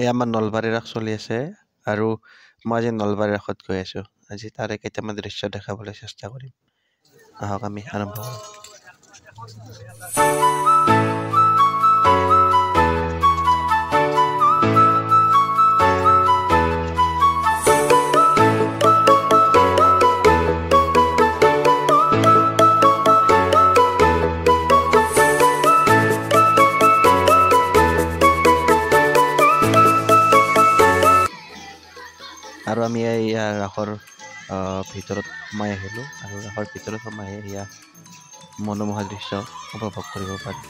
এই আমাৰ নলবাৰীৰ ৰাস চলি আছে আৰু মই আজি নলবাৰীৰ ৰাসত গৈ আছো। আজি তাৰে কেইটামান দৃশ্য দেখাবলৈ চেষ্টা কৰিম। আহক আমি আৰম্ভ কৰোঁ। আৰু আমি ইয়াৰ ৰাসৰ ভিতৰত সোমাই আহিলোঁ আৰু ৰাসৰ ভিতৰত সোমাই এয়া মনোমোহা দৃশ্য উপভোগ কৰিব পাৰি।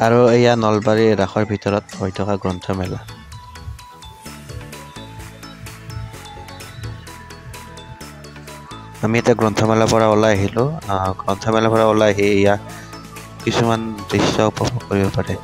আৰু এয়া নলবাৰী ৰাসৰ ভিতৰত হৈ থকা গ্ৰন্থমেলা। আমি এতিয়া গ্ৰন্থমেলাৰ পৰা ওলাই আহিলোঁ। গ্ৰন্থমেলাৰ পৰা ওলাই আহি এয়া কিছুমান দৃশ্য উপভোগ কৰিব পাৰে।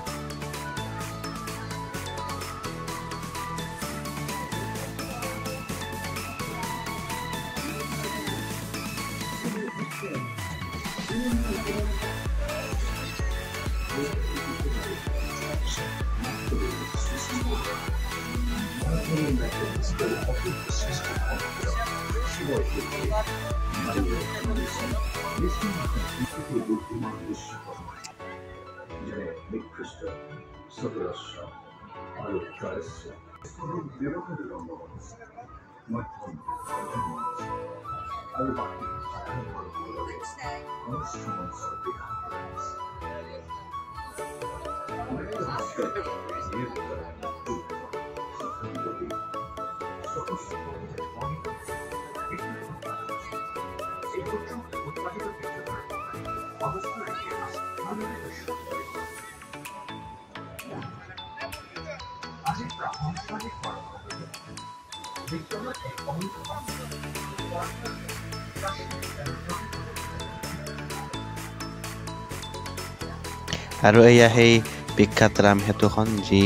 আৰু এয়া সেই বিখ্যাত ৰাম সেতুখন যি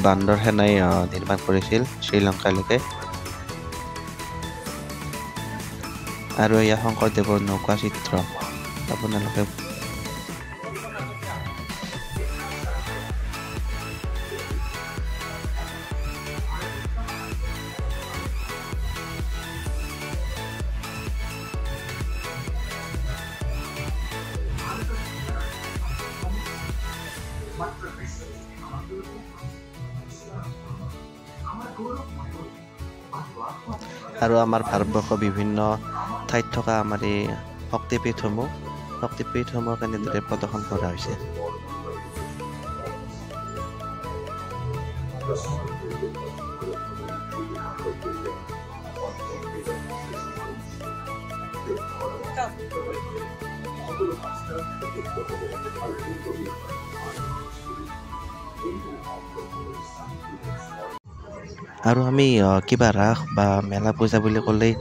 বান্দৰ সেনাই নিৰ্মাণ কৰিছিল শ্ৰীলংকালৈকে। আৰু এয়া শংকৰদেৱৰ নৌকা চিত্ৰ আপোনালোকে আৰু আমাৰ ভাৰতবৰ্ষৰ বিভিন্ন ঠাইত থকা আমাৰ এই শক্তিপীঠসমূহ কেনেদৰে প্ৰদৰ্শন কৰা হৈছে। আৰু আমি কিবা ৰাস বা মেলা পূজা বুলি ক'লেই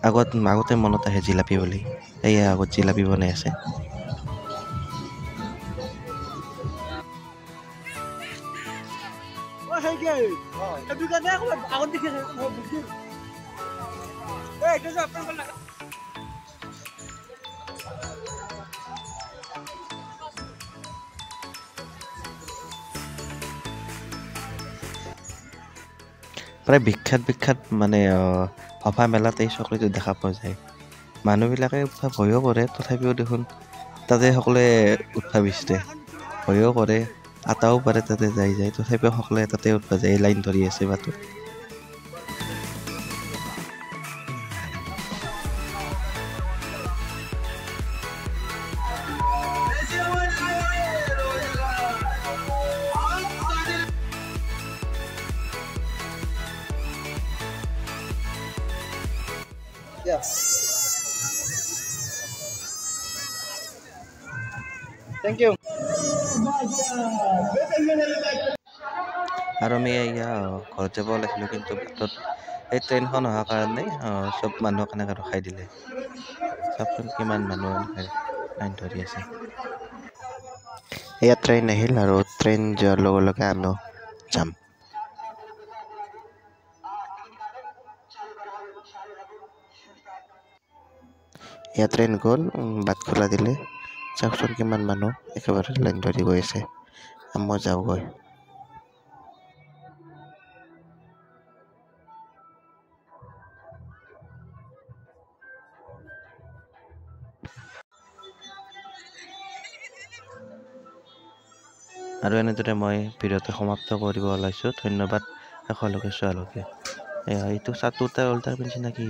আগতে মনত আহে জিলাপি বুলি। এয়া আগত জিলাপি বনাই আছে। প্ৰায় বিখ্যাত মানে সভা মেলাত এই চকৰিটো দেখা পোৱা যায়। মানুহবিলাকে উৎসৱ ভয়ো কৰে, তথাপিও দেখোন তাতে সকলোৱে উৎসৱ বিচৰে, ভয়ো কৰে, আটাও পাৰে তাতে যায় তথাপিও সকলোৱে তাতে উৎসৱ যায়, লাইন ধৰি আছে বাটত। Yes. Thank you. আৰু আমি এয়া ঘৰত যাব ওলাইছিলোঁ, কিন্তু বাটত এই ট্ৰেইনখন অহাৰ কাৰণে চব মানুহক এনেকৈ ৰখাই দিলে। চাওকচোন কিমান মানুহ এনেকৈ লাইন ধৰি আছে। এয়া ট্ৰেইন আহিল আৰু ট্ৰেইন যোৱাৰ লগে লগে আমিও যাম। এয়া ট্ৰেইন গ'ল, বাট খোলা দিলে। চাওকচোন কিমান মানুহ একেবাৰে লাইন ধৰি গৈ আছে। মই যাওঁগৈ। আৰু এনেদৰে মই ভিডিঅ'টো সমাপ্ত কৰিব ওলাইছোঁ। ধন্যবাদ শেষলৈকে চোৱালৈকে। এইটো চাটোটা উল্টা পিন্ধিছে নেকি?